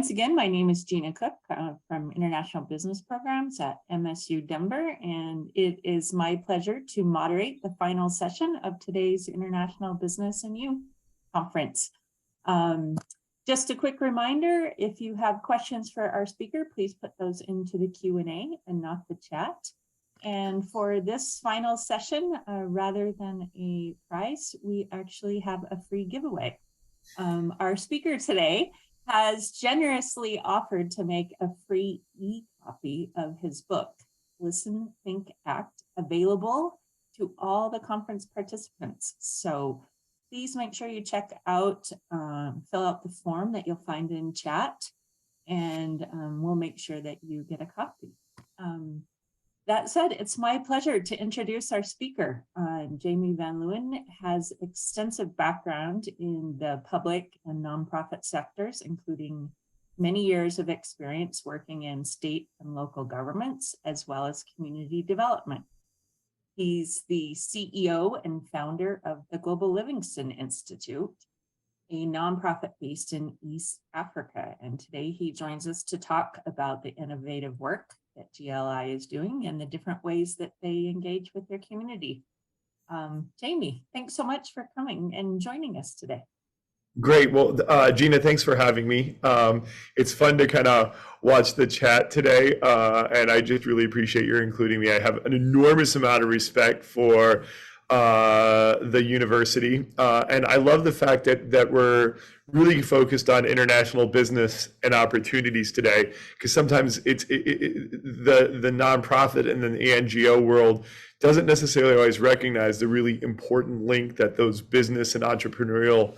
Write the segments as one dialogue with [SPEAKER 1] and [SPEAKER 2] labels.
[SPEAKER 1] Once again, my name is Gina Cook from International Business Programs at MSU Denver, and it is my pleasure to moderate the final session of today's International Business and You Conference. Just a quick reminder, if you have questions for our speaker, please put those into the Q&A and not the chat. And for this final session, rather than a prize, we actually have a free giveaway. Our speaker today has generously offered to make a free e-copy of his book, Listen, Think, Act, available to all the conference participants. So please make sure you check out, fill out the form that you'll find in chat, and we'll make sure that you get a copy. That said, it's my pleasure to introduce our speaker. Jamie Van Leeuwen has extensive background in the public and nonprofit sectors, including many years of experience working in state and local governments, as well as community development. He's the CEO and founder of the Global Livingston Institute, a nonprofit based in East Africa. And today he joins us to talk about the innovative work that GLI is doing and the different ways that they engage with their community. Jamie, thanks so much for coming and joining us today.
[SPEAKER 2] Great. Well, Gina, thanks for having me. It's fun to kind of watch the chat today, and I just really appreciate your including me. I have an enormous amount of respect for the university, and I love the fact that we're really focused on international business and opportunities today, because sometimes the nonprofit and then the NGO world doesn't necessarily always recognize the really important link that those business and entrepreneurial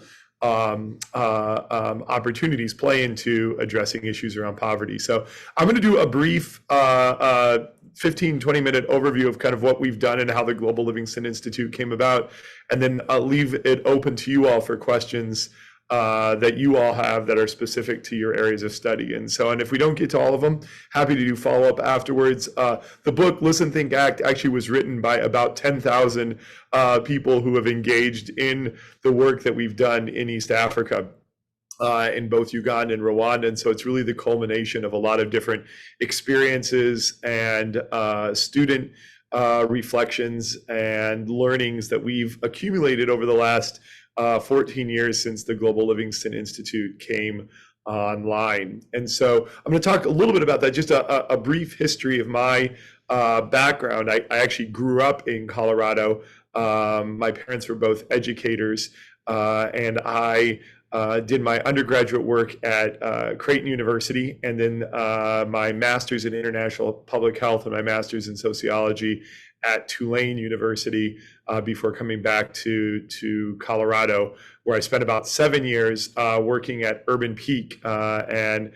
[SPEAKER 2] opportunities play into addressing issues around poverty. So I'm going to do a brief 15-20 minute overview of kind of what we've done and how the Global Livingston Institute came about, and then I'll leave it open to you all for questions that you all have that are specific to your areas of study. And if we don't get to all of them, happy to do follow-up afterwards. The book, Listen, Think, Act, actually was written by about 10,000 people who have engaged in the work that we've done in East Africa, in both Uganda and Rwanda. And so it's really the culmination of a lot of different experiences and student reflections and learnings that we've accumulated over the last 14 years since the Global Livingston Institute came online. And so I'm going to talk a little bit about that, just a brief history of my background. I actually grew up in Colorado. My parents were both educators, and I did my undergraduate work at Creighton University, and then my master's in international public health and my master's in sociology at Tulane University before coming back to Colorado, where I spent about 7 years working at Urban Peak and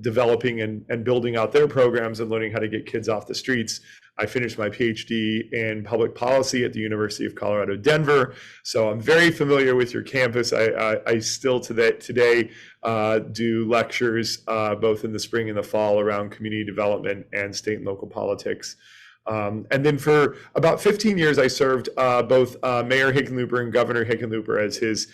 [SPEAKER 2] developing and building out their programs and learning how to get kids off the streets. I finished my PhD in public policy at the University of Colorado, Denver. So I'm very familiar with your campus. I still today do lectures both in the spring and the fall around community development and state and local politics. And then for about 15 years, I served both Mayor Hickenlooper and Governor Hickenlooper as his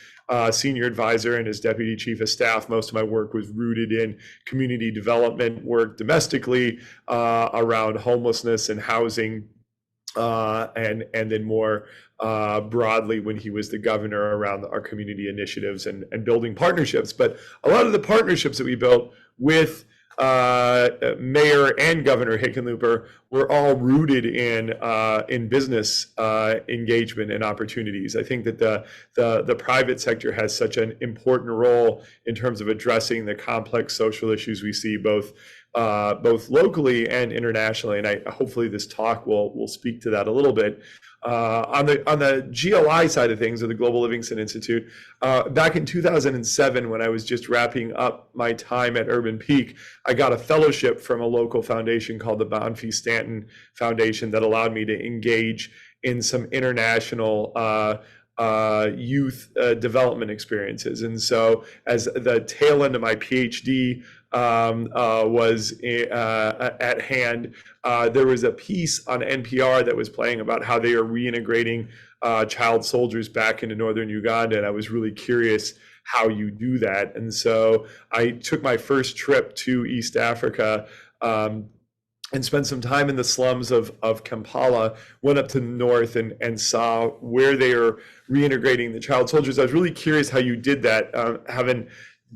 [SPEAKER 2] senior advisor and his deputy chief of staff. Most of my work was rooted in community development work domestically around homelessness and housing, and then more broadly when he was the governor around our community initiatives and building partnerships. But a lot of the partnerships that we built with Mayor and Governor Hickenlooper were all rooted in business engagement and opportunities. I think that the private sector has such an important role in terms of addressing the complex social issues we see both locally and internationally. And hopefully this talk will speak to that a little bit. On the GLI side of things, or the Global Livingston Institute, back in 2007, when I was just wrapping up my time at Urban Peak, I got a fellowship from a local foundation called the Bonfils Stanton Foundation that allowed me to engage in some international youth development experiences. And so as the tail end of my PhD was at hand, there was a piece on NPR that was playing about how they are reintegrating child soldiers back into northern Uganda, and I was really curious how you do that. And so I took my first trip to East Africa, and spent some time in the slums of Kampala, went up to the north and saw where they are reintegrating the child soldiers. I was really curious how you did that. Having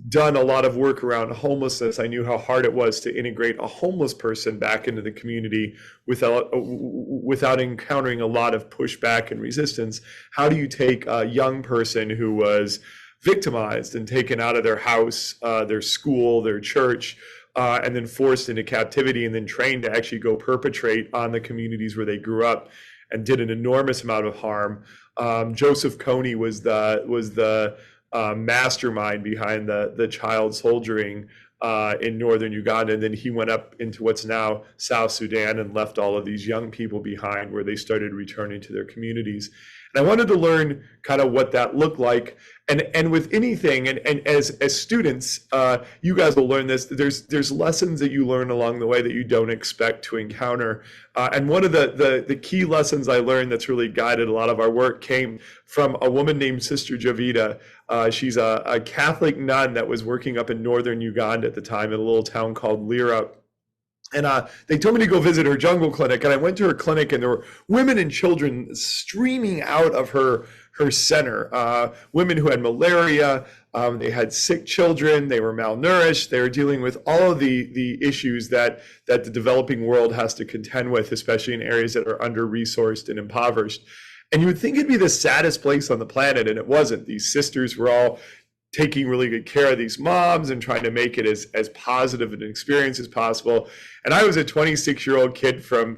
[SPEAKER 2] done a lot of work around homelessness, I knew how hard it was to integrate a homeless person back into the community without encountering a lot of pushback and resistance. How do you take a young person who was victimized and taken out of their house, their school, their church, and then forced into captivity and then trained to actually go perpetrate on the communities where they grew up and did an enormous amount of harm? Joseph Kony was the mastermind behind the child soldiering in northern Uganda, and then he went up into what's now South Sudan and left all of these young people behind, where they started returning to their communities. And I wanted to learn kind of what that looked like. And with anything, and as students, you guys will learn this, there's lessons that you learn along the way that you don't expect to encounter. And one of the key lessons I learned that's really guided a lot of our work came from a woman named Sister Javita. She's a Catholic nun that was working up in northern Uganda at the time in a little town called Leeuwen. And they told me to go visit her jungle clinic, and I went to her clinic, and there were women and children streaming out of her center. Women who had malaria, they had sick children, they were malnourished, they were dealing with all of the issues that the developing world has to contend with, especially in areas that are under-resourced and impoverished. And you would think it'd be the saddest place on the planet, and it wasn't. These sisters were all taking really good care of these moms and trying to make it as positive an experience as possible. And I was a 26-year-old kid from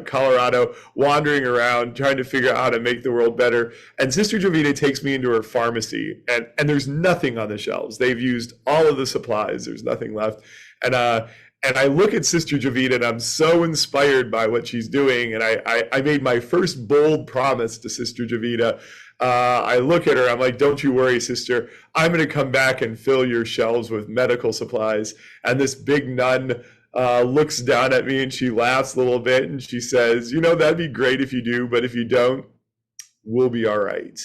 [SPEAKER 2] Colorado, wandering around trying to figure out how to make the world better. And Sister Javita takes me into her pharmacy, and there's nothing on the shelves. They've used all of the supplies. There's nothing left. And I look at Sister Javita, and I'm so inspired by what she's doing. And I made my first bold promise to Sister Javita. I look at her, I'm like, don't you worry, sister. I'm going to come back and fill your shelves with medical supplies. And this big nun looks down at me, and she laughs a little bit, and she says, you know, that'd be great if you do, but if you don't, we'll be all right.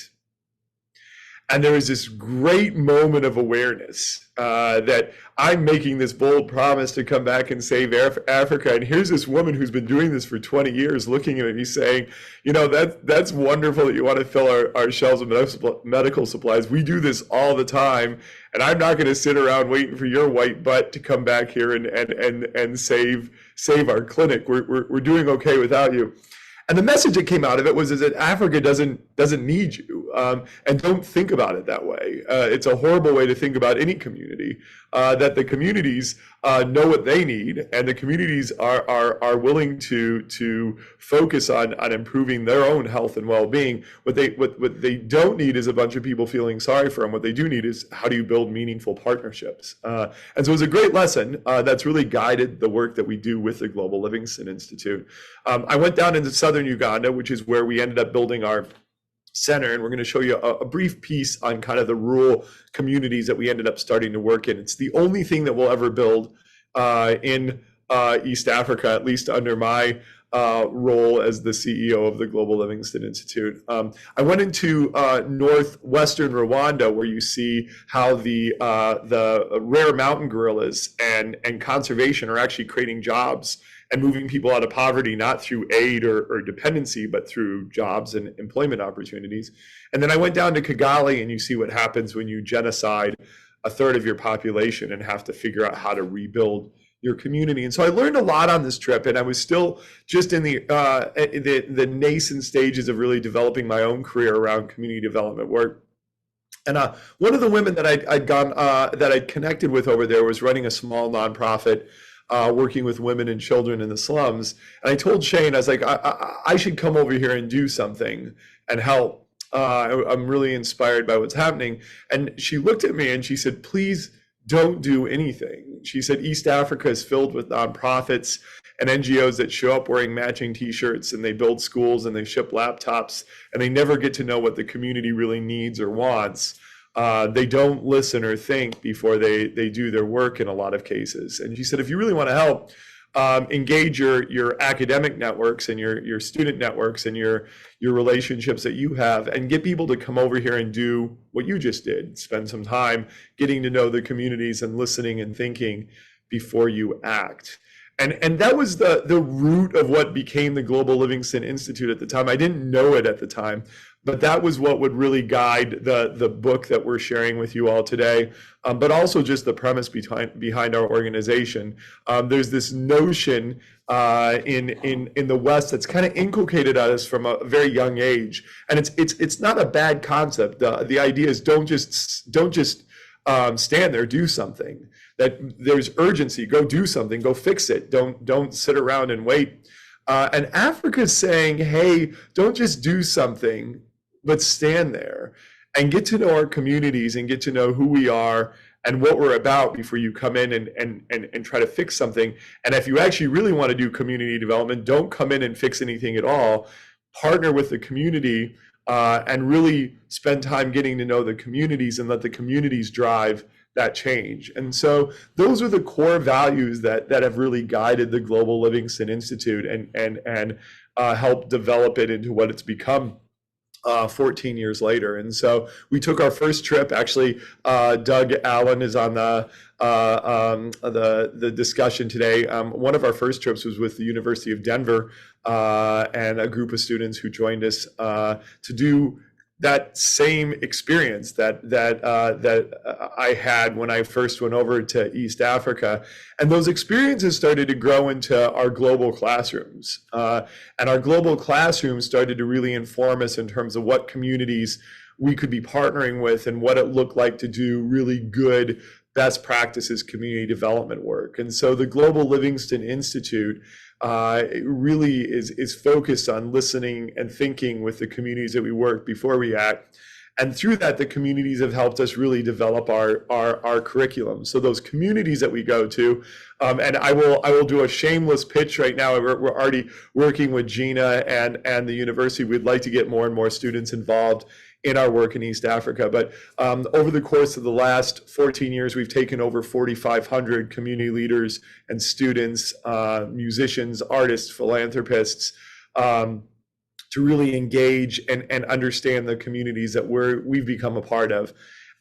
[SPEAKER 2] And there was this great moment of awareness that I'm making this bold promise to come back and save Africa. And here's this woman who's been doing this for 20 years looking at me saying, you know, that's wonderful that you want to fill our shelves with medical supplies. We do this all the time. And I'm not going to sit around waiting for your white butt to come back here and save our clinic. We're doing okay without you. And the message that came out of it was that Africa doesn't need you, and don't think about it that way. It's a horrible way to think about any community. That the communities know what they need, and the communities are willing to focus on improving their own health and well-being. What they don't need is a bunch of people feeling sorry for them. What they do need is, how do you build meaningful partnerships? And so it was a great lesson that's really guided the work that we do with the Global Livingston Institute. I went down into southern Uganda, which is where we ended up building our center, and we're going to show you a brief piece on kind of the rural communities that we ended up starting to work in. It's the only thing that we'll ever build in East Africa, at least under my role as the CEO of the Global Livingston Institute. I went into northwestern Rwanda, where you see how the rare mountain gorillas and conservation are actually creating jobs and moving people out of poverty, not through aid or dependency, but through jobs and employment opportunities. And then I went down to Kigali, and you see what happens when you genocide a third of your population and have to figure out how to rebuild your community. And so I learned a lot on this trip, and I was still just in the nascent stages of really developing my own career around community development work. And one of the women that I'd connected with over there was running a small nonprofit working with women and children in the slums. And I told Shane, I was like, I should come over here and do something and help. I'm really inspired by what's happening. And she looked at me and she said, please don't do anything. She said, East Africa is filled with nonprofits and NGOs that show up wearing matching t-shirts, and they build schools and they ship laptops, and they never get to know what the community really needs or wants. They don't listen or think before they do their work in a lot of cases. And she said, if you really want to help, engage your academic networks and your student networks and your relationships that you have, and get people to come over here and do what you just did. Spend some time getting to know the communities and listening and thinking before you act. And that was the root of what became the Global Livingston Institute at the time. I didn't know it at the time, but that was what would really guide the book that we're sharing with you all today, but also just the premise behind our organization. There's this notion in the West that's kind of inculcated at us from a very young age, and it's not a bad concept. The idea is don't just stand there, do something. That there's urgency, go do something, go fix it. Don't sit around and wait. And Africa's saying, hey, don't just do something, but stand there and get to know our communities and get to know who we are and what we're about before you come in and try to fix something. And if you actually really want to do community development, don't come in and fix anything at all. Partner with the community and really spend time getting to know the communities and let the communities drive that change. And so those are the core values that have really guided the Global Livingston Institute and helped develop it into what it's become 14 years later. And so we took our first trip. Actually, Doug Allen is on the discussion today. One of our first trips was with the University of Denver and a group of students who joined us to do that same experience that I had when I first went over to East Africa. And those experiences started to grow into our global classrooms. And our global classrooms started to really inform us in terms of what communities we could be partnering with and what it looked like to do really good best practices community development work. And so the Global Livingston Institute really is focused on listening and thinking with the communities that we work before we act. And through that, the communities have helped us really develop our curriculum. So those communities that we go to, and I will do a shameless pitch right now. We're already working with Gina and the university. We'd like to get more and more students involved in our work in East Africa. But over the course of the last 14 years, we've taken over 4,500 community leaders and students, musicians, artists, philanthropists, to really engage and understand the communities that we've become a part of.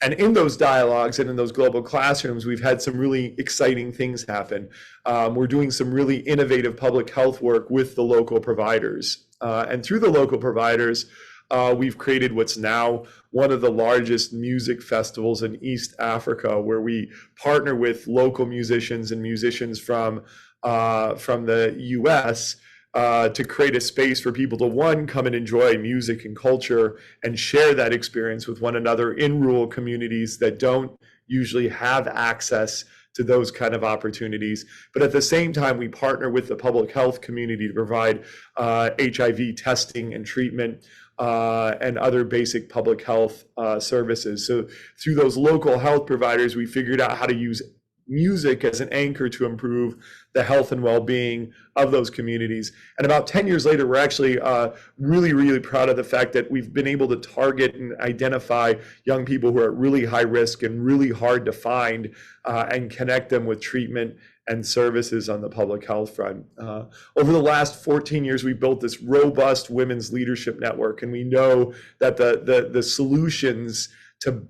[SPEAKER 2] And in those dialogues and in those global classrooms, we've had some really exciting things happen. We're doing some really innovative public health work with the local providers. And through the local providers, we've created what's now one of the largest music festivals in East Africa, where we partner with local musicians and musicians from the US to create a space for people to, one, come and enjoy music and culture and share that experience with one another in rural communities that don't usually have access to those kind of opportunities. But at the same time, we partner with the public health community to provide HIV testing and treatment and other basic public health services. So through those local health providers, we figured out how to use music as an anchor to improve the health and well-being of those communities. And about 10 years later, we're actually really, really proud of the fact that we've been able to target and identify young people who are at really high risk and really hard to find and connect them with treatment and services on the public health front. Over the last 14 years, we've built this robust women's leadership network, and we know that the solutions to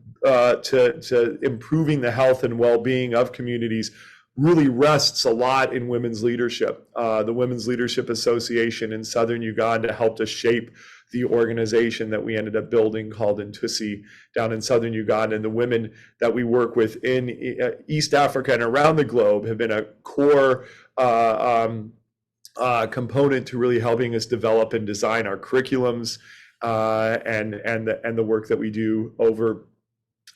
[SPEAKER 2] improving the health and well-being of communities really rests a lot in women's leadership. The Women's Leadership Association in Southern Uganda helped us shape the organization that we ended up building called Intusi down in Southern Uganda. And the women that we work with in East Africa and around the globe have been a core component to really helping us develop and design our curriculums and the work that we do over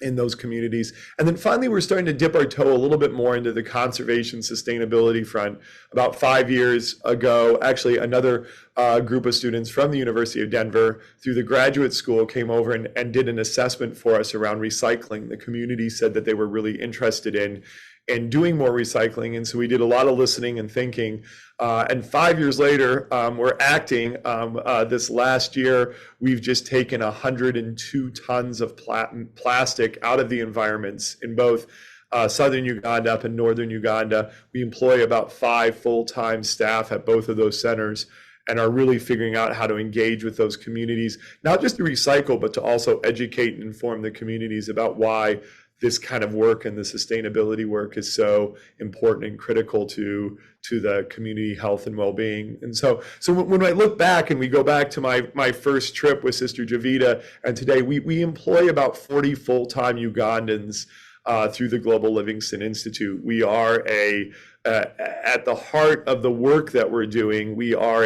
[SPEAKER 2] in those communities. And then finally, we're starting to dip our toe a little bit more into the conservation sustainability front. About 5 years ago, actually, another group of students from the University of Denver through the graduate school came over and did an assessment for us around recycling. The community said that they were really interested in doing more recycling. And so we did a lot of listening and thinking. And 5 years later, we're acting. This last year, we've just taken 102 tons of plastic out of the environments in both southern Uganda, up in northern Uganda. We employ about 5 full-time staff at both of those centers and are really figuring out how to engage with those communities, not just to recycle, but to also educate and inform the communities about why this kind of work and the sustainability work is so important and critical to the community health and well-being. And so when I look back and we go back to my first trip with Sister Javita, and today we employ about 40 full-time Ugandans through the Global Livingston Institute. We are at the heart of the work that we're doing, we are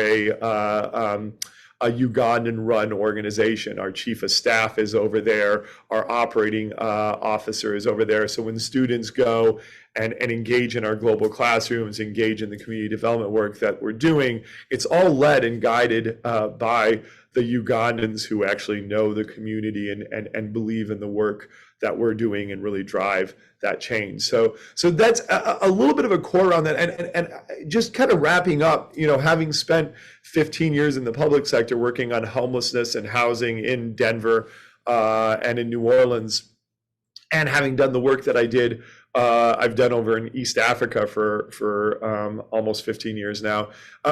[SPEAKER 2] a Ugandan-run organization. Our chief of staff is over there. Our operating officer is over there. So when students go and engage in our global classrooms, engage in the community development work that we're doing, it's all led and guided by the Ugandans who actually know the community and believe in the work that we're doing and really drive that change. So that's a little bit of a core on that. And just kind of wrapping up, having spent 15 years in the public sector working on homelessness and housing in Denver and in New Orleans, and having done the work that I did, I've done over in East Africa for almost 15 years now.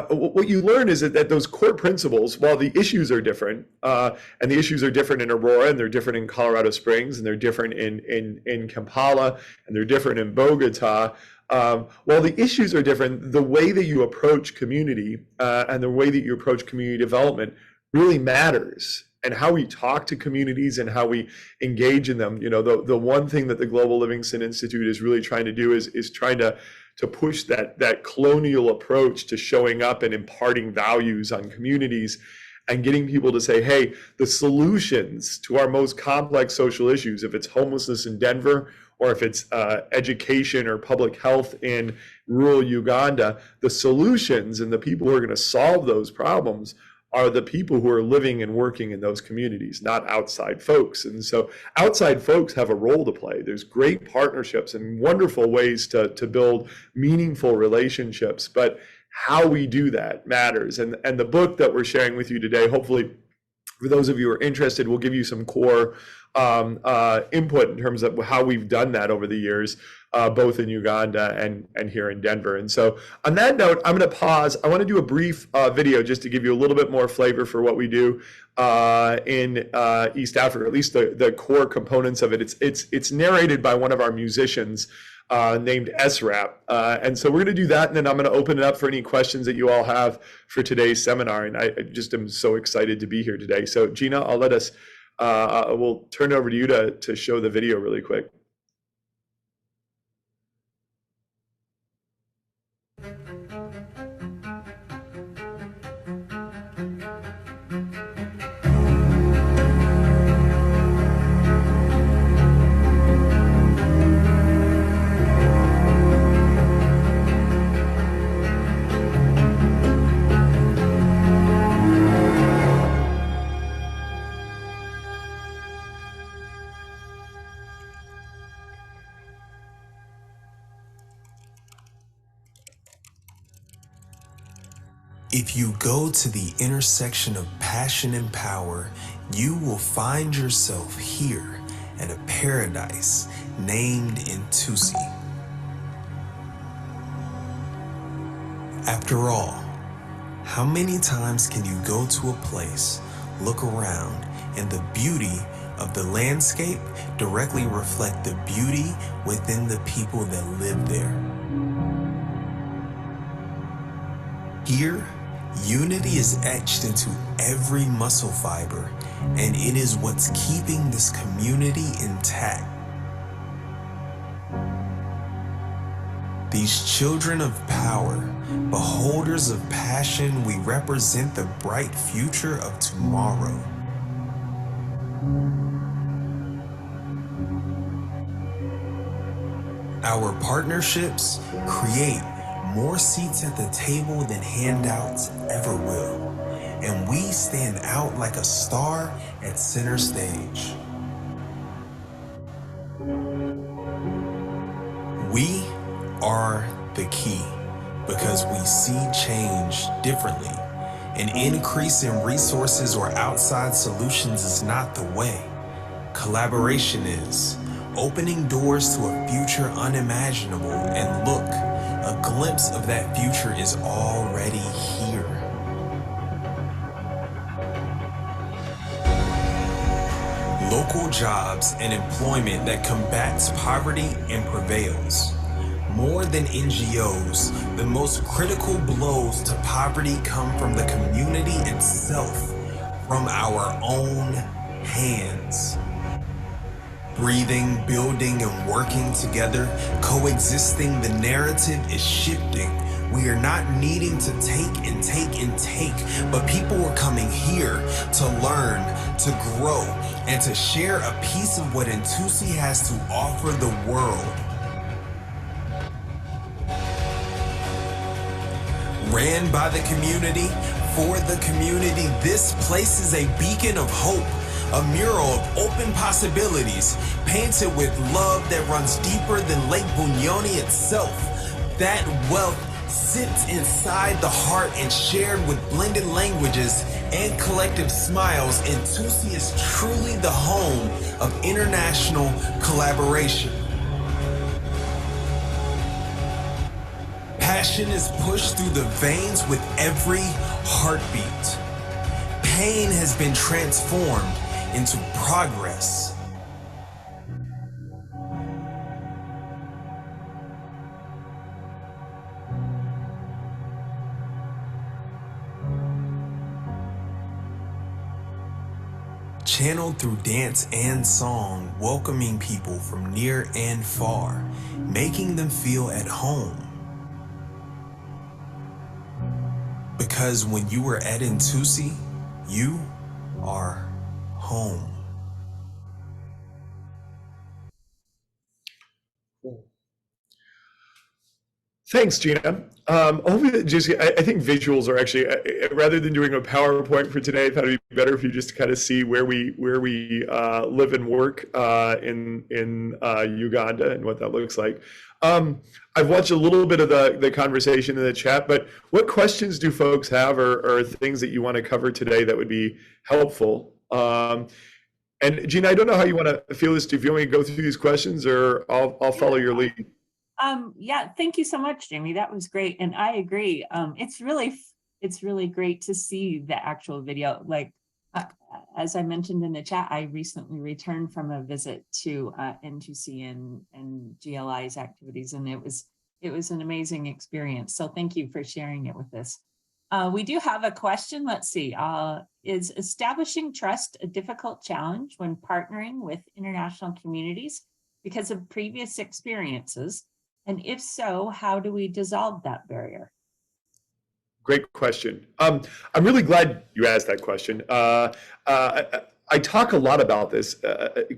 [SPEAKER 2] What you learn is that those core principles, while the issues are different, and the issues are different in Aurora, and they're different in Colorado Springs, and they're different in Kampala, and they're different in Bogota, while the issues are different, the way that you approach community and the way that you approach community development really matters. And how we talk to communities and how we engage in them. The one thing that the Global Livingston Institute is really trying to do is trying to push that colonial approach to showing up and imparting values on communities and getting people to say, hey, the solutions to our most complex social issues, if it's homelessness in Denver, or if it's education or public health in rural Uganda, the solutions and the people who are going to solve those problems are the people who are living and working in those communities, not outside folks. And so outside folks have a role to play. There's great partnerships and wonderful ways to build meaningful relationships, but how we do that matters. And the book that we're sharing with you today, hopefully for those of you who are interested, will give you some core input in terms of how we've done that over the years, both in Uganda and here in Denver. And so on that note, I'm going to pause. I want to do a brief video just to give you a little bit more flavor for what we do in East Africa, at least the core components of it. It's narrated by one of our musicians named SRAP. And so we're going to do that, and then I'm going to open it up for any questions that you all have for today's seminar. And I just am so excited to be here today. So Gina, I'll let us, we'll turn it over to you to show the video really quick.
[SPEAKER 3] If you go to the intersection of passion and power, you will find yourself here at a paradise named Intusi. After all, how many times can you go to a place, look around, and the beauty of the landscape directly reflect the beauty within the people that live there? Here, unity is etched into every muscle fiber, and it is what's keeping this community intact. These children of power, beholders of passion, we represent the bright future of tomorrow. Our partnerships create more seats at the table than handouts ever will, and we stand out like a star at center stage. We are the key because we see change differently. An increase in resources or outside solutions is not the way. Collaboration is. opening doors to a future unimaginable. And look, a glimpse of that future is already here. Local jobs and employment that combats poverty and prevails. More than NGOs, the most critical blows to poverty come from the community itself, from our own hands. Breathing, building, and working together, coexisting, the narrative is shifting. We are not needing to take and take and take, but people are coming here to learn, to grow, and to share a piece of what Ntusi has to offer the world. Ran by the community, for the community, this place is a beacon of hope, a mural of open possibilities, painted with love that runs deeper than Lake Bunyoni itself. That wealth sits inside the heart and shared with blended languages and collective smiles. Ntusi is truly the home of international collaboration. Passion is pushed through the veins with every heartbeat. Pain has been transformed into progress. Channeled through dance and song, welcoming people from near and far, making them feel at home. Because when you are at Ntusi, you are home.
[SPEAKER 2] Thanks, Gina. I think visuals are actually, rather than doing a PowerPoint for today, I thought it'd be better if you just kind of see where we live and work in Uganda and what that looks like. I've watched a little bit of the conversation in the chat, but what questions do folks have or things that you want to cover today that would be helpful? And Gina, I don't know how you want to feel this. Do you want me to go through these questions, or I'll follow your lead?
[SPEAKER 1] Yeah, thank you so much, Jamie. That was great. And I agree. It's really great to see the actual video. Like, as I mentioned in the chat, I recently returned from a visit to N2C and GLI's activities, and it was an amazing experience. So thank you for sharing it with us. We do have a question. Let's see. Is establishing trust a difficult challenge when partnering with international communities because of previous experiences? And if so, how do we dissolve that barrier?
[SPEAKER 2] Great question. I'm really glad you asked that question. I talk a lot about this.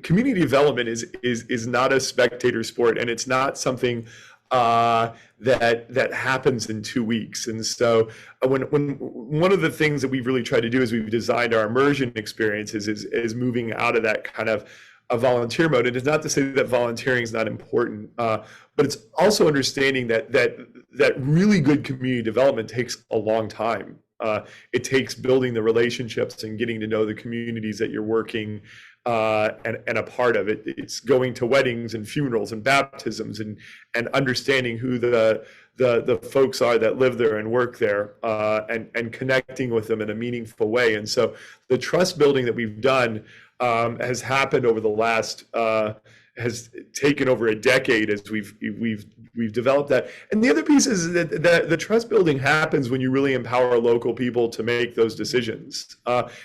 [SPEAKER 2] Community development is not a spectator sport, and it's not something that happens in 2 weeks. And so when one of the things that we've really tried to do is we've designed our immersion experiences is moving out of that kind of a volunteer mode. And it's not to say that volunteering is not important, but it's also understanding that really good community development takes a long time. It takes building the relationships and getting to know the communities that you're working and a part of it. It's going to weddings and funerals and baptisms and understanding who the folks are that live there and work there, and connecting with them in a meaningful way. And so the trust building that we've done has happened over the last has taken over a decade as we've developed that. And the other piece is that the trust building happens when you really empower local people to make those decisions.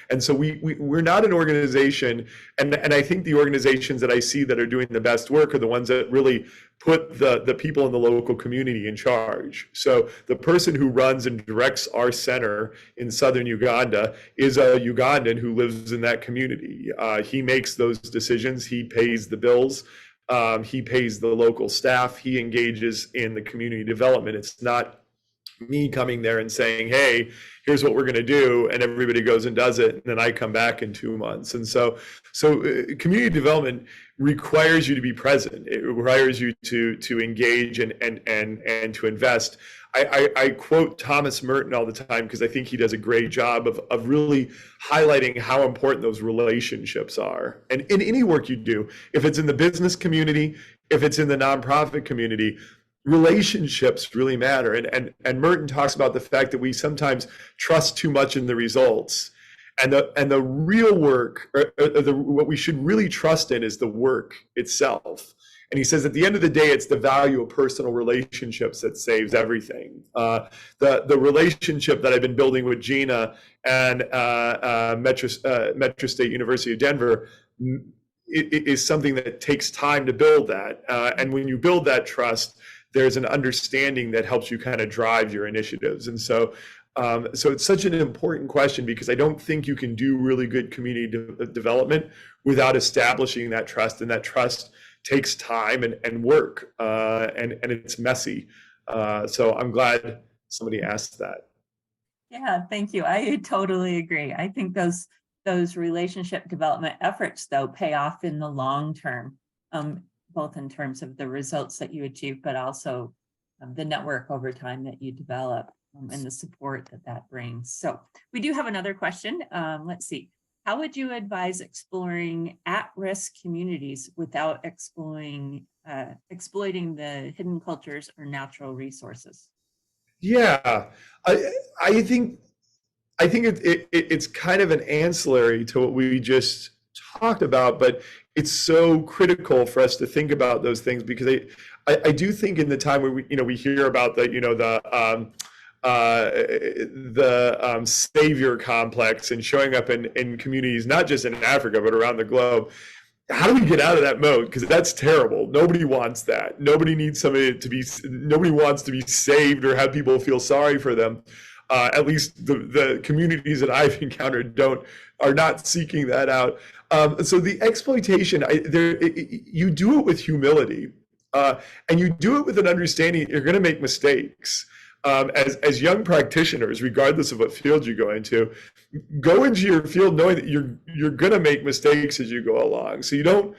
[SPEAKER 2] And so we're not an organization, and I think the organizations that I see that are doing the best work are the ones that really put the people in the local community in charge. So the person who runs and directs our center in southern Uganda is a Ugandan who lives in that community. He makes those decisions. He pays the bills. He pays the local staff. He engages in the community development. It's not me coming there and saying, hey, here's what we're going to do, and everybody goes and does it, and then I come back in 2 months. And so community development requires you to be present. It requires you to engage and to invest. I quote Thomas Merton all the time because I think he does a great job of really highlighting how important those relationships are. And in any work you do, if it's in the business community, if it's in the nonprofit community, relationships really matter. And Merton talks about the fact that we sometimes trust too much in the results. And the real work, what we should really trust in is the work itself. And he says at the end of the day, it's the value of personal relationships that saves everything. The relationship that I've been building with Gina and Metro State University of Denver it is something that takes time to build that. And when you build that trust, there's an understanding that helps you kind of drive your initiatives. And so it's such an important question because I don't think you can do really good community development without establishing that trust, and that trust takes time and work, and it's messy. So I'm glad somebody asked that.
[SPEAKER 1] Yeah, thank you. I totally agree. I think those relationship development efforts, though, pay off in the long term, both in terms of the results that you achieve, but also the network over time that you develop, and the support that brings. So we do have another question. Let's see. How would you advise exploring at-risk communities without exploiting the hidden cultures or natural resources?
[SPEAKER 2] Yeah, I think it's kind of an ancillary to what we just talked about, but it's so critical for us to think about those things because I do think in the time where we hear about the savior complex and showing up in communities, not just in Africa, but around the globe. How do we get out of that mode? Because that's terrible. Nobody wants that. Nobody wants to be saved or have people feel sorry for them. At least the communities that I've encountered are not seeking that out. So the exploitation, you do it with humility, and you do it with an understanding you're going to make mistakes. As young practitioners, regardless of what field you go into your field knowing that you're going to make mistakes as you go along. So you don't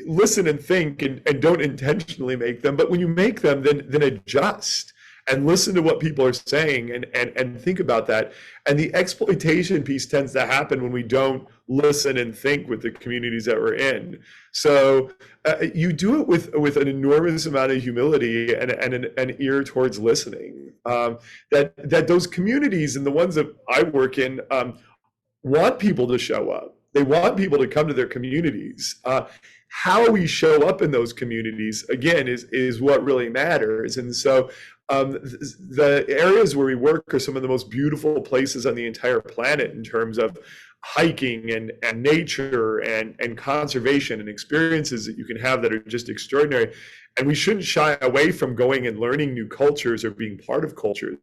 [SPEAKER 2] listen and think and don't intentionally make them, but when you make them, then adjust and listen to what people are saying and think about that. And the exploitation piece tends to happen when we don't listen and think with the communities that we're in. So you do it with an enormous amount of humility and an ear towards listening. That those communities and the ones that I work in want people to show up. They want people to come to their communities. How we show up in those communities, again, is what really matters. And so the areas where we work are some of the most beautiful places on the entire planet in terms of hiking and nature and conservation and experiences that you can have that are just extraordinary. And we shouldn't shy away from going and learning new cultures or being part of cultures.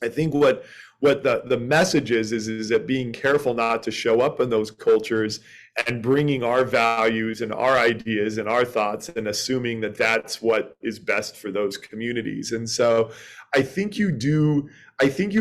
[SPEAKER 2] I think what the message is that being careful not to show up in those cultures and bringing our values and our ideas and our thoughts and assuming that that's what is best for those communities. And so I think you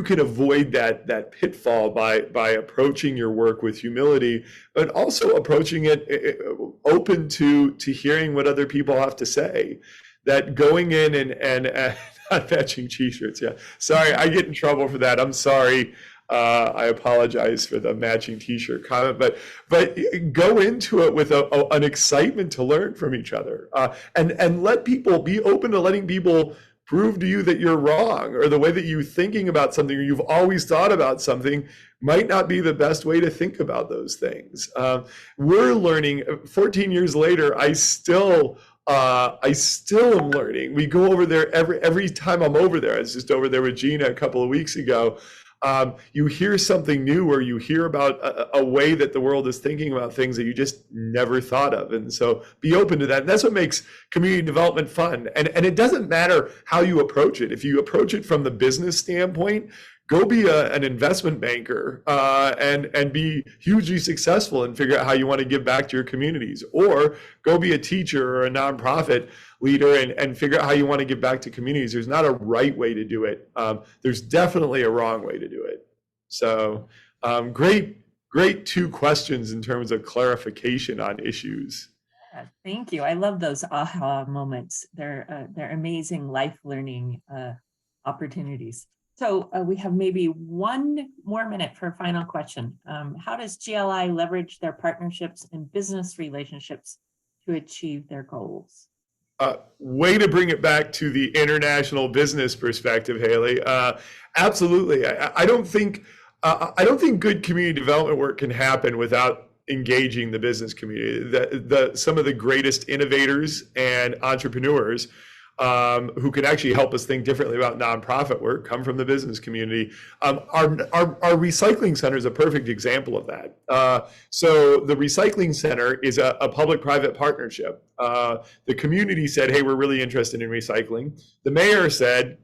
[SPEAKER 2] can avoid that pitfall by approaching your work with humility, but also approaching it open to hearing what other people have to say. That going in and not matching t-shirts. Yeah, sorry, I get in trouble for that. I'm sorry. I apologize for the matching t-shirt comment, but go into it with an excitement to learn from each other, and let people be open to letting people prove to you that you're wrong, or the way that you're thinking about something or you've always thought about something might not be the best way to think about those things. We're learning. 14 years later, I still am learning. We go over there every time I'm over there. I was just over there with Gina a couple of weeks ago. You hear something new, or you hear about a way that the world is thinking about things that you just never thought of. And so be open to that. And that's what makes community development fun. And it doesn't matter how you approach it. If you approach it from the business standpoint, go be an investment banker and be hugely successful and figure out how you want to give back to your communities. Or go be a teacher or a nonprofit. leader and figure out how you want to give back to communities. There's not a right way to do it. There's definitely a wrong way to do it. So great two questions in terms of clarification on issues.
[SPEAKER 1] Thank you. I love those aha moments. They're amazing life learning opportunities. So we have maybe 1 more minute for a final question. How does GLI leverage their partnerships and business relationships to achieve their goals?
[SPEAKER 2] Way to bring it back to the international business perspective, Haley. Absolutely. I don't think good community development work can happen without engaging the business community. Some of the greatest innovators and entrepreneurs who can actually help us think differently about nonprofit work come from the business community. Our recycling center is a perfect example of that. So the recycling center is a public-private partnership. The community said, hey, we're really interested in recycling. The mayor said,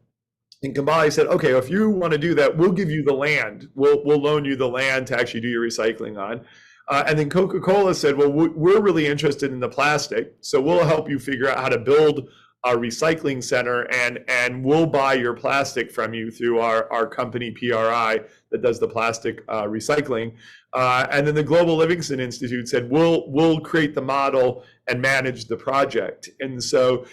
[SPEAKER 2] and Kamali said, okay, if you want to do that, we'll give you the land. We'll loan you the land to actually do your recycling on. And then Coca-Cola said, well, we're really interested in the plastic, so we'll help you figure out how to build our recycling center, and we'll buy your plastic from you through our company PRI that does the plastic recycling. And then the Global Livingston Institute said, we'll create the model and manage the project. And so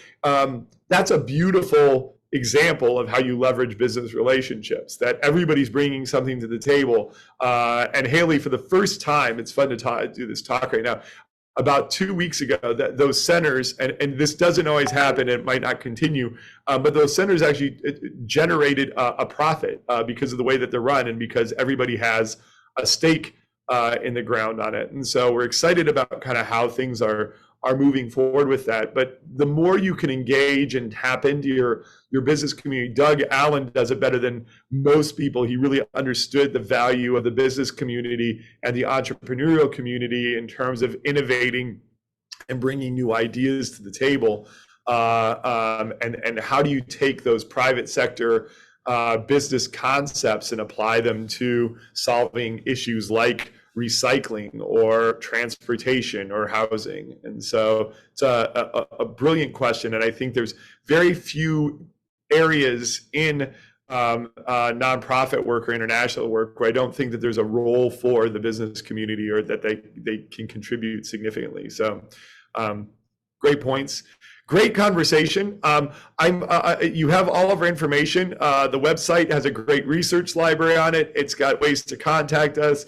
[SPEAKER 2] that's a beautiful example of how you leverage business relationships, that everybody's bringing something to the table. And Haley, for the first time, it's fun to do this talk right now, about 2 weeks ago, that those centers, and this doesn't always happen, it might not continue, but those centers actually generated a profit because of the way that they're run and because everybody has a stake in the ground on it. And so we're excited about kind of how things are moving forward with that. But the more you can engage and tap into your business community, Doug Allen does it better than most people. He really understood the value of the business community and the entrepreneurial community in terms of innovating and bringing new ideas to the table. And how do you take those private sector business concepts and apply them to solving issues like recycling or transportation or housing? And so it's a brilliant question. And I think there's very few areas in nonprofit work or international work where I don't think that there's a role for the business community or that they can contribute significantly. So great points. Great conversation. You have all of our information. The website has a great research library on it. It's got ways to contact us.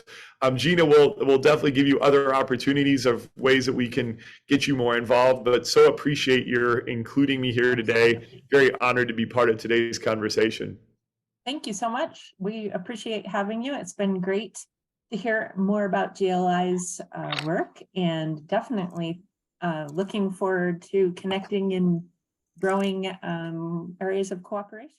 [SPEAKER 2] Gina will definitely give you other opportunities of ways that we can get you more involved, but so appreciate your including me here today. Very honored to be part of today's conversation.
[SPEAKER 1] Thank you so much. We appreciate having you. It's been great to hear more about GLI's work, and definitely looking forward to connecting in growing areas of cooperation.